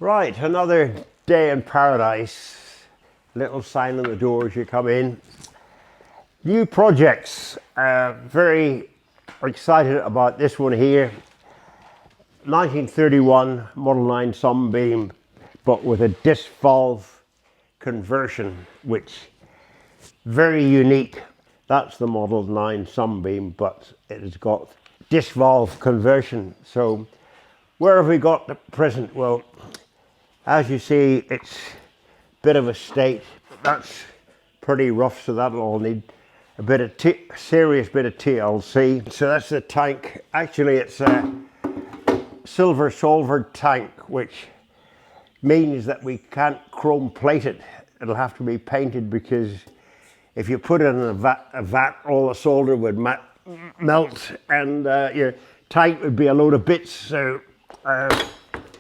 Right, another day in paradise. Little sign on the door as you come in. New projects. Very excited about this one here. 1931 Model 9 Sunbeam, but with a disc valve conversion, which very unique. That's the Model 9 Sunbeam, but it has got disc valve conversion. So where have we got the present? Well, as you see, it's a bit of a state. That's pretty rough, so that'll all need a bit of serious bit of TLC. So that's the tank. Actually, it's a silver solvered tank, which means that we can't chrome plate it. It'll have to be painted, because if you put it in a vat, all the solder would melt, and your tank would be a load of bits. So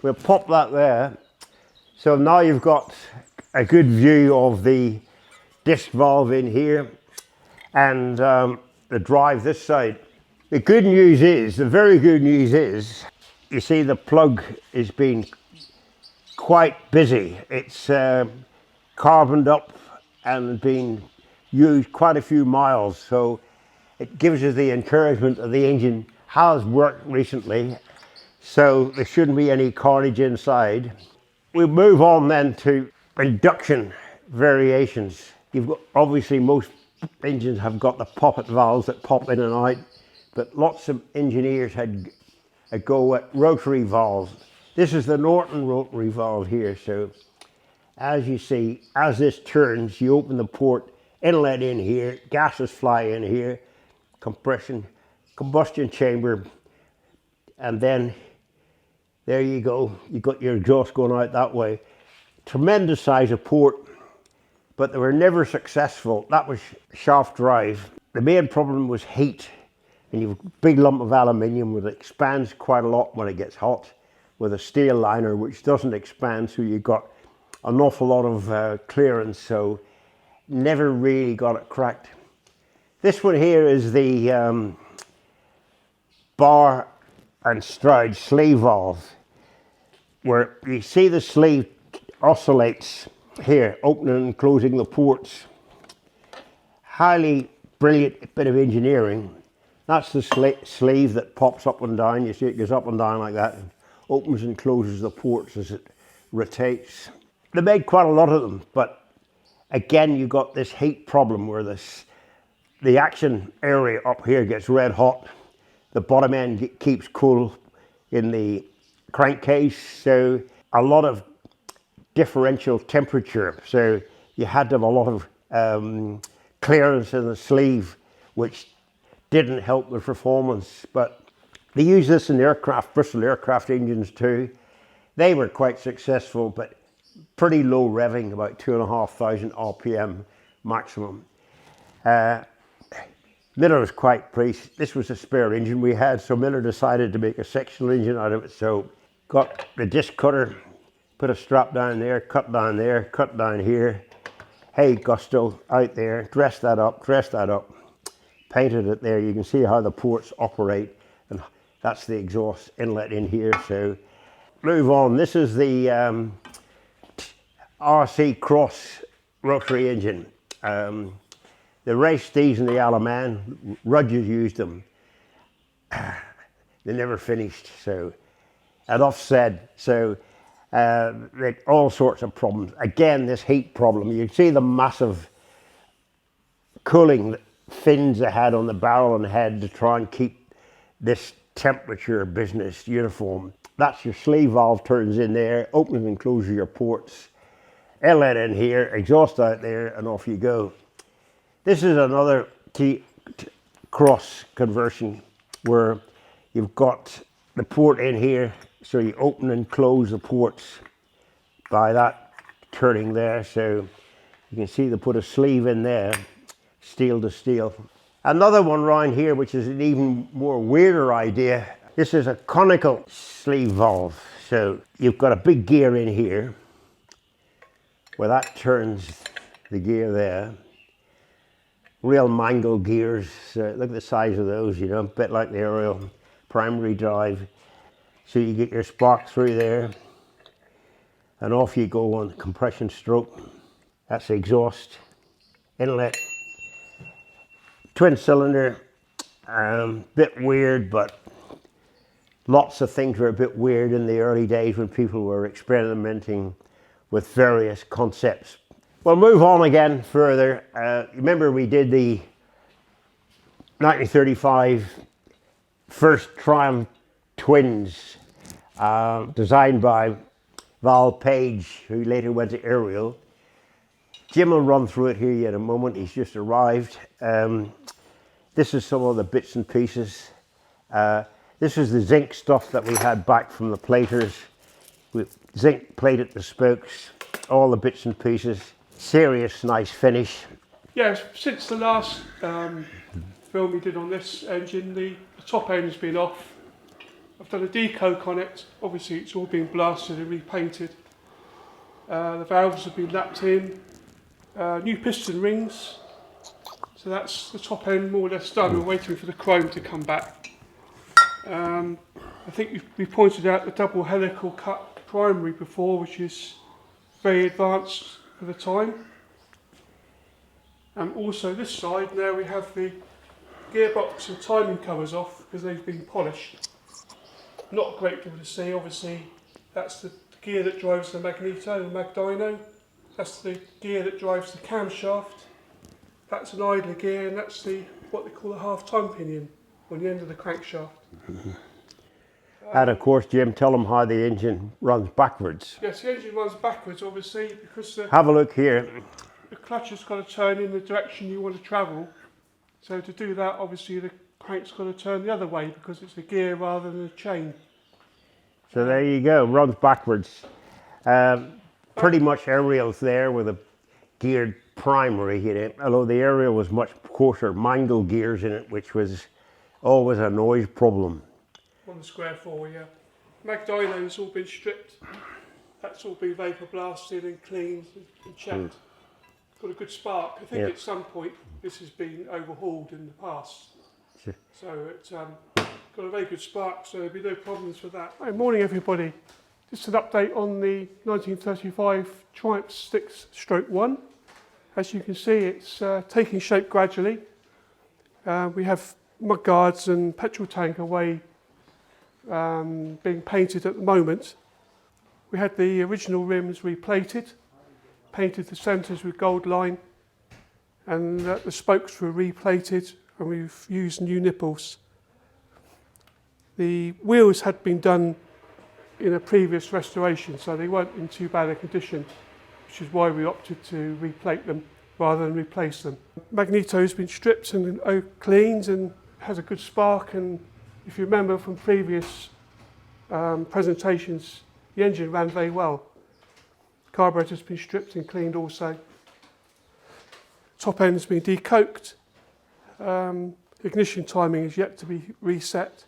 we'll pop that there. So now you've got a good view of the disc valve in here, and the drive this side. The good news is, the very good news is, you see the plug is being quite busy. It's carboned up and been used quite a few miles, so it gives us the encouragement that the engine has worked recently, so there shouldn't be any carnage inside. We move on then to induction variations. You've got, obviously most engines have got the poppet valves that pop in and out, but lots of engineers had a go at rotary valves. This is the Norton rotary valve here. So as you see, as this turns, you open the port, inlet in here, gases fly in here, combustion chamber, and then there you go. You've got your exhaust going out that way. Tremendous size of port, but they were never successful. That was shaft drive. The main problem was heat. And you've a big lump of aluminium that expands quite a lot when it gets hot, with a steel liner which doesn't expand, so you've got an awful lot of clearance, so never really got it cracked. This one here is the bar and stride sleeve valve, where you see the sleeve oscillates here, opening and closing the ports. Highly brilliant bit of engineering. That's the sleeve that pops up and down. You see it goes up and down like that, and opens and closes the ports as it rotates. They made quite a lot of them, but again, you got this heat problem where the action area up here gets red hot. The bottom end keeps cool in the crankcase, so a lot of differential temperature. So you had to have a lot of clearance in the sleeve, which didn't help the performance. But they use this in aircraft, Bristol aircraft engines too. They were quite successful, but pretty low revving, about 2,500 RPM maximum. Miller was quite pleased. This was a spare engine we had, so Miller decided to make a sectional engine out of it. So got the disc cutter, put a strap down there, cut down here. Hey, Gusto, out there, dress that up, painted it there. You can see how the ports operate, and that's the exhaust inlet in here. So move on. This is the RC Cross rotary engine. They raced these in the Isle of Man. Rogers used them. They never finished, so enough said. So all sorts of problems. Again, this heat problem. You see the massive cooling fins they had on the barrel and head to try and keep this temperature business uniform. That's your sleeve valve, turns in there, opens and closes your ports. Inlet in here, exhaust out there, and off you go. This is another cross conversion where you've got the port in here, so you open and close the ports by that turning there. So you can see they put a sleeve in there, steel to steel. Another one round here, which is an even more weirder idea. This is a conical sleeve valve. So you've got a big gear in here, where that turns the gear there. Real mangle gears. Look at the size of those, you know, a bit like the aerial primary drive. So you get your spark through there. and off you go on the compression stroke. That's the exhaust, inlet, twin cylinder. Bit weird, but lots of things were a bit weird in the early days when people were experimenting with various concepts. We'll move on again further. Remember we did the 1935 first Triumph twins, designed by Val Page, who later went to Ariel. Jim will run through it here in a moment. He's just arrived. This is some of the bits and pieces. This is the zinc stuff that we had back from the platers. We zinc plated the spokes, all the bits and pieces. Serious nice finish. Yeah, since the last film we did on this engine, the top end's been off. I've done a decoke on it. Obviously it's all been blasted and repainted. The valves have been lapped in. New piston rings. So that's the top end more or less done. We're waiting for the chrome to come back. I think we pointed out the double helical cut primary before, which is very advanced for the time. And also this side, now we have the gearbox and timing covers off because they've been polished. Not a great deal to see, obviously. That's the gear that drives the magneto, the magdyno. That's the gear that drives the camshaft. That's an idler gear, and that's what they call a half-time pinion on the end of the crankshaft. And of course, Jim, tell them how the engine runs backwards. Yes, the engine runs backwards, obviously, because have a look here. The clutch has got to turn in the direction you want to travel. So to do that, obviously, the crank's got to turn the other way because it's a gear rather than a chain. So there you go, runs backwards. Pretty much Ariel's there with a geared primary in it, although the Ariel was much coarser mangle gears in it, which was always a noise problem. On the square four, yeah. Magdyno's all been stripped. That's all been vapor blasted and cleaned and checked. Got a good spark. I think at some point this has been overhauled in the past. So it's got a very good spark, so there'll be no problems with that. Good morning, everybody. Just an update on the 1935 Triumph 6/1. As you can see, it's taking shape gradually. We have mudguards and petrol tank away being painted at the moment. We had the original rims replated, painted the centres with gold line, and the spokes were replated, and we've used new nipples. The wheels had been done in a previous restoration, so they weren't in too bad a condition, which is why we opted to replate them rather than replace them. Magneto's been stripped and cleaned and has a good spark, and if you remember from previous presentations, the engine ran very well. Carburetor's been stripped and cleaned also. Top end's been decoked. Ignition timing is yet to be reset,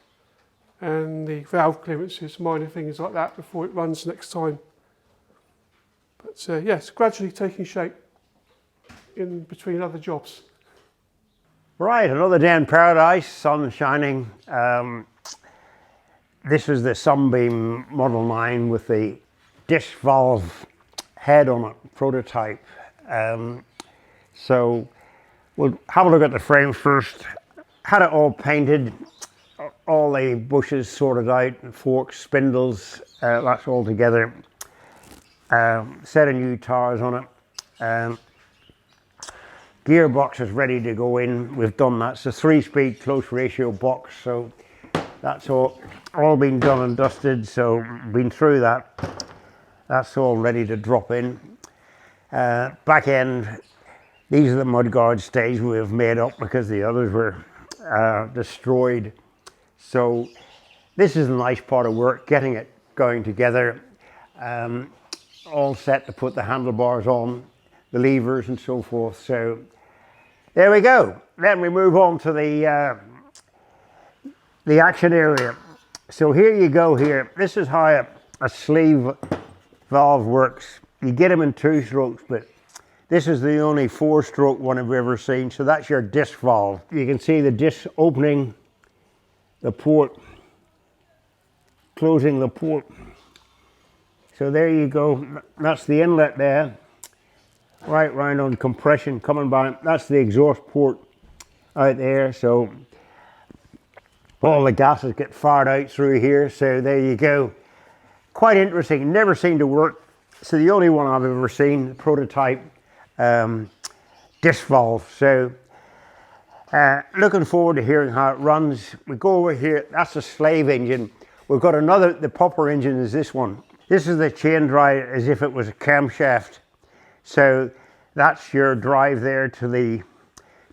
and the valve clearances, minor things like that before it runs next time. But yes, gradually taking shape in between other jobs. Right, another day in paradise, sun shining. This is the Sunbeam Model 9 with the disc valve head on it, prototype. So we'll have a look at the frame first. Had it all painted, all the bushes sorted out, forks, spindles, that's all together. Set of new tires on it. Gearbox is ready to go in. We've done that. It's a 3-speed close ratio box, so that's all been done and dusted. So been through that. That's all ready to drop in. Back end. These are the mudguard stays we've made up because the others were destroyed. So this is a nice part of work, getting it going together. All set to put the handlebars on, the levers and so forth. So there we go. Then we move on to the action area. So here you go here. This is how a sleeve valve works. You get them in 2 strokes, but this is the only 4-stroke one I've ever seen. So that's your disc valve. You can see the disc opening the port, closing the port. So there you go. That's the inlet there. Right round on compression coming by. That's the exhaust port out there. So all the gases get fired out through here. So there you go. Quite interesting. Never seemed to work. So the only one I've ever seen, the prototype disc valve. So looking forward to hearing how it runs. We go over here. That's a slave engine. We've got another. The popper engine is this one. This is the chain drive as if it was a camshaft. So that's your drive there to the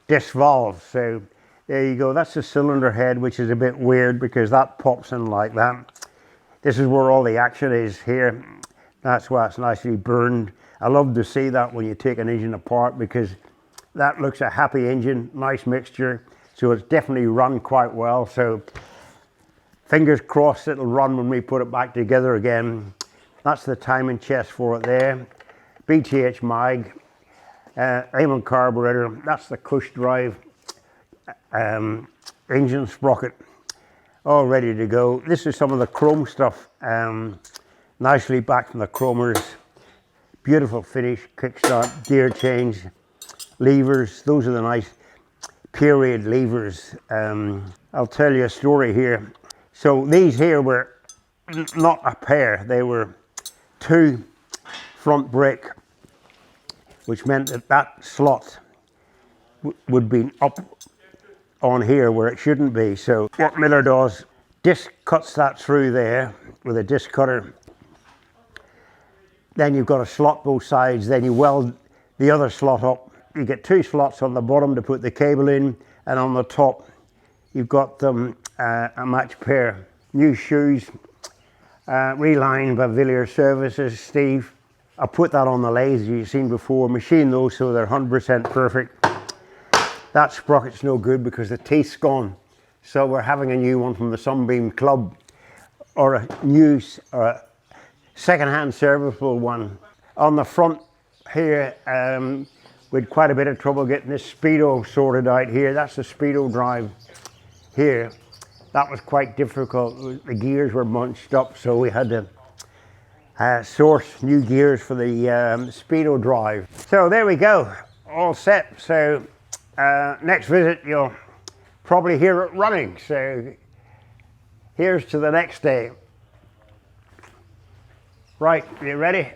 disc valve. So there you go. That's the cylinder head, which is a bit weird because that pops in like that. This is where all the action is here. That's why it's nicely burned. I love to see that when you take an engine apart because that looks a happy engine, nice mixture. So it's definitely run quite well. So fingers crossed it'll run when we put it back together again. That's the timing chest for it there. BTH mag, Amon carburetor. That's the cush drive engine sprocket, all ready to go. This is some of the chrome stuff, nicely back from the chromers. Beautiful finish, kickstart, gear change, levers. Those are the nice period levers. I'll tell you a story here. So these here were not a pair, they were two front brake, which meant that that slot would be up on here where it shouldn't be. So what Miller does, disc cuts that through there with a disc cutter. Then you've got a slot both sides, then you weld the other slot up. You get two slots on the bottom to put the cable in, and on the top you've got them a match pair. New shoes, relined by Villiers Services, Steve. I put that on the lathe you've seen before, machine those so they're 100% perfect. That sprocket's no good because the teeth's gone. So we're having a new one from the Sunbeam Club, or a new second-hand serviceable one. On the front here, we had quite a bit of trouble getting this speedo sorted out here. That's the speedo drive here. That was quite difficult. The gears were bunched up, so we had to source new gears for the speedo drive. So there we go, all set. So next visit you'll probably hear it running. So here's to the next day. Right, you ready?